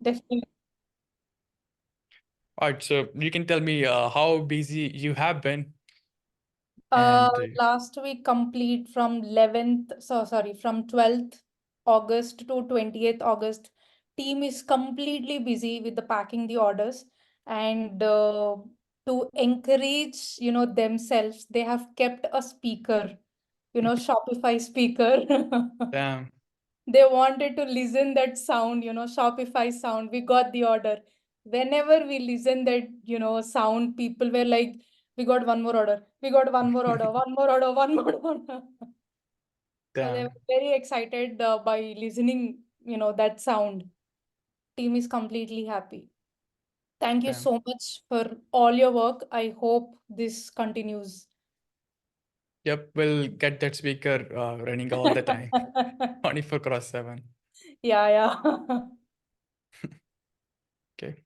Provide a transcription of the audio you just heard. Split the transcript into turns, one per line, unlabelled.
Definitely.
All right, so you can tell me how busy you have been, and
Last week complete from 11th, so sorry, from 12th August to 20th August. Team is completely busy with the packing the orders and to encourage, themselves, they have kept a speaker, Shopify speaker.
damn,
They wanted to listen that sound, Shopify sound. We got the order. Whenever we listen that, sound, people were like, we got one more order. We got one more order, one more order, one more order. So they were
damn,
very excited by listening, that sound. Team is completely happy. Thank you
damn.
so much for all your work. I hope this continues.
Yep, we'll get that speaker running all the time, 24 cross 7.
Yeah, yeah.
Okay.